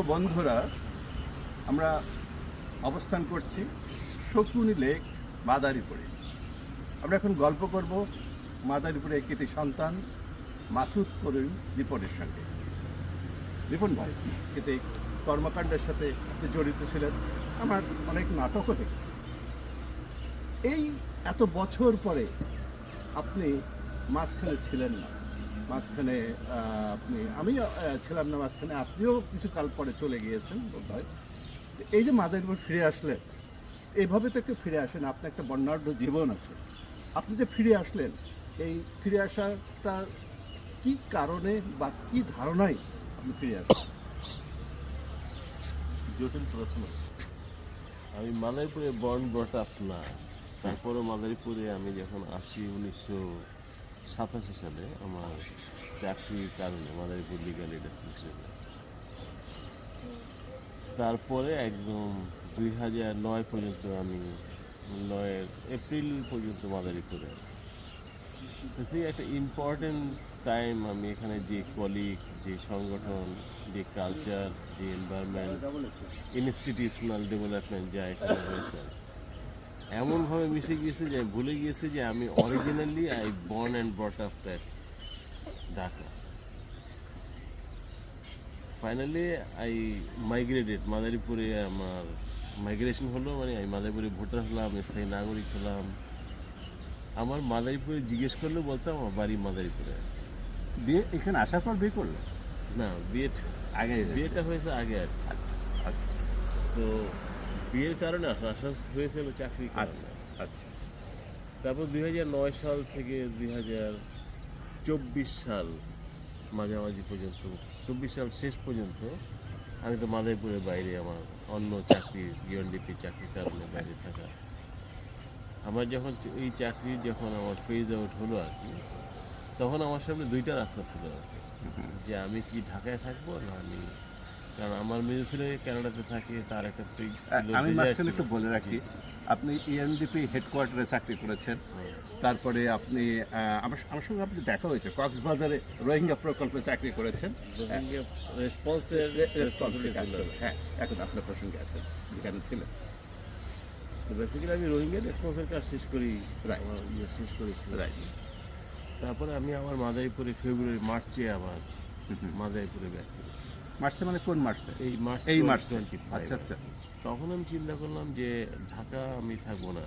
বন্ধুরা, আমরা অবস্থান করছি শকুনি লেক মাদারীপুরে। আমরা এখন গল্প করব মাদারীপুরে কৃতি সন্তান মাসুদ করিম রিপনের সঙ্গে। রিপন ভাই কিন্তু এই কর্মকাণ্ডের সাথে আপনি জড়িত ছিলেন, আমার অনেক নাটকও দেখেছি। এই এত বছর পরে আপনি মাঝখানে ছিলেন না, মাঝখানে আমিও ছিলাম না মাঝখানে, আপনিও কিছু কাল পরে চলে গিয়েছেন বোধহয়। এই যে মাদারীপুর ফিরে আসলেন, এইভাবে তো একটু ফিরে আসেন, আপনার একটা বর্ণাঢ্য জীবন আছে। আপনি যে ফিরে আসলেন, এই ফিরে আসাটা কি কারণে বা কি ধারণায় আপনি ফিরে আসলেন? জটিল প্রশ্ন। আমি মাদারীপুরে বর্ন ব্রট আপ না, তারপরও মাদারীপুরে আমি যখন আসি 1987 সালে আমার চাকরির কারণে মাদারীপুর লিগাল এড অ্যাসোসিয়েশনে, তারপরে একদম 2009 পর্যন্ত আমি 9 এপ্রিল পর্যন্ত মাদারীপুরে। সেই একটা ইম্পর্টেন্ট টাইম। আমি এখানে যে কলিগ, যে সংগঠন, যে কালচার, যে এনভায়রনমেন্ট, ইনস্টিটিউশনাল ডেভেলপমেন্ট যা এখানে হয়েছে, এমনভাবে মিশে গিয়েছে যে আমি ভুলে গিয়েছি যে আমি originally born and brought up at Dhaka. Finally I migrated মাদারীপুরে। আমার মাইগ্রেশন হলো, মানে আমি মাদারীপুরে ভোটার হলাম, স্থায়ী নাগরিক হলাম। আমার মাদারীপুরে জিজ্ঞেস করলে বলতাম আমার বাড়ি মাদারীপুরে। বিয়ে এখানে আসার পর বিয়ে করলেন? না, বিয়েটা হয়েছে আগে আর কি। আচ্ছা আচ্ছা তো বিয়ের কারণে আসা হয়েছিল চাকরি। আচ্ছা আচ্ছা। তারপর 2009 সাল থেকে 2024 সাল মাঝামাঝি পর্যন্ত, 24 সাল শেষ পর্যন্ত আমি তো মাদারীপুরের বাইরে, আমার অন্য চাকরি, ইউএনডিপি চাকরির কারণে বাইরে থাকা। আমার যখন এই চাকরি যখন আমার ফেজ আউট হলো আর কি, তখন আমার সামনে দুইটা রাস্তা ছিল আর কি, যে আমি কি ঢাকায় থাকবো না আমি, কারণ আমার মেয়ে ছেলে কানাডাতে থাকে, তার একটা আমি মাঝখানে একটু বলে রাখি, আপনি ইউএনডিপি হেডকোয়ার্টারে চাকরি করেছেন, তারপরে আপনি আমার সঙ্গে আপনি দেখা হয়েছে কক্সবাজারে রোহিঙ্গা প্রকল্পে চাকরি করেছেন। হ্যাঁ, এখন আপনার প্রসঙ্গে আছেন যেখানে ছিলেন। তো বেসিক্যালি আমি রোহিঙ্গা রেসপন্সের কাজ শেষ করেছি। তারপরে আমি আমার মাদারীপুরে মার্চে আবার মাদারীপুরে ব্যাক করেছি। মার্চে মানে কোন মার্চে? এই মার্চ 25। আচ্ছা আচ্ছা। তখন আমি চিন্তা করলাম যে ঢাকা আমি থাকবো না,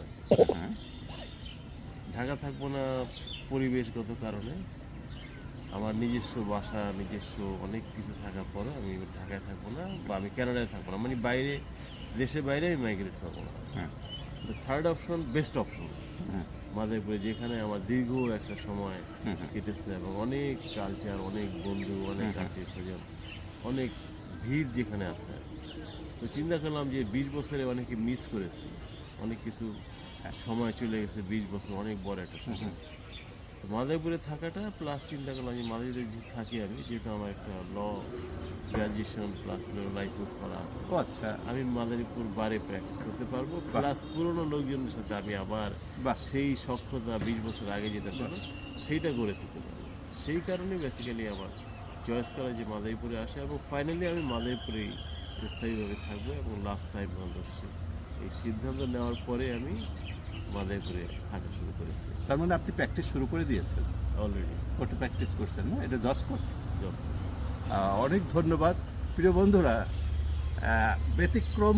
ঢাকা থাকবো না পরিবেশগত কারণে। আমার নিজস্ব বাসা, নিজস্ব অনেক কিছু থাকার পরও আমি ঢাকায় থাকবো না, বা আমি কানাডায় থাকবো না, মানে বাইরে, দেশের বাইরে আমি মাইগ্রেট করবো না। থার্ড অপশন, বেস্ট অপশন মাদারীপুরে, যেখানে আমার দীর্ঘ একটা সময় কেটেছে এবং অনেক কালচার, অনেক বন্ধু, অনেক আত্মীয় স্বজন, অনেক ভিড় যেখানে আছে। তো চিন্তা করলাম যে 20 বছরে অনেকে মিস করেছি, অনেক কিছু সময় চলে গেছে, 20 বছর অনেক বড় একটা সময়। তো মাদারীপুরে থাকাটা প্লাস চিন্তা করলাম যে মাদারীপুরে থাকি আমি, যেহেতু আমার একটা ল গ্র্যাজুয়েশন প্লাস লাইসেন্স করা আছে, আচ্ছা, আমি মাদারীপুর বারে প্র্যাকটিস করতে পারবো, প্লাস পুরোনো লোকজনের সাথে আমি আবার সেই সক্ষতা 20 বছর আগে যেটা ছিল সেইটা গড়ে তুলতে পারবো। সেই কারণে বেসিক্যালি আমার চয়েস করা যে মাদারীপুরে আসে, এবং ফাইনালি আমি মাদারীপুরেই স্থায়ীভাবে থাকবো এবং লাস্ট টাইম বন্ধুছি। এই সিদ্ধান্ত নেওয়ার পরে আমি মাদারীপুরে থাকা শুরু করেছি। তার মানে আপনি প্র্যাকটিস শুরু করে দিয়েছেন অলরেডি? কোর্টে প্র্যাকটিস করছেন না? এটা জজ কোর্ট। জজ। অনেক ধন্যবাদ। প্রিয় বন্ধুরা, ব্যতিক্রম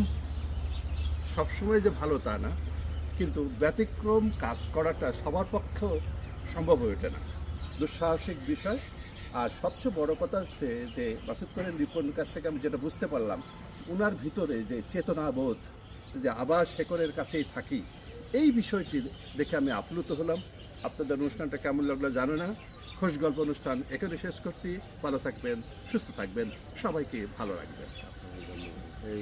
সবসময় যে ভালো তা না, কিন্তু ব্যতিক্রম কাজ করাটা সবার পক্ষেও সম্ভব হয়ে ওঠে না, দুঃসাহসিক বিষয়। আর সবচেয়ে বড় কথা হচ্ছে যে মাসুদ করিম রিপনের কাছ থেকে আমি যেটা বুঝতে পারলাম, ওনার ভিতরে যে চেতনাবোধ, যে আবার শেকড়ের কাছেই থাকি, এই বিষয়টি দেখে আমি আপ্লুত হলাম। আপনাদের অনুষ্ঠানটা কেমন লাগলো জানো না। খোশ গল্প অনুষ্ঠান এখানে শেষ করছি। ভালো থাকবেন, সুস্থ থাকবেন, সবাইকে ভালো রাখবেন। এই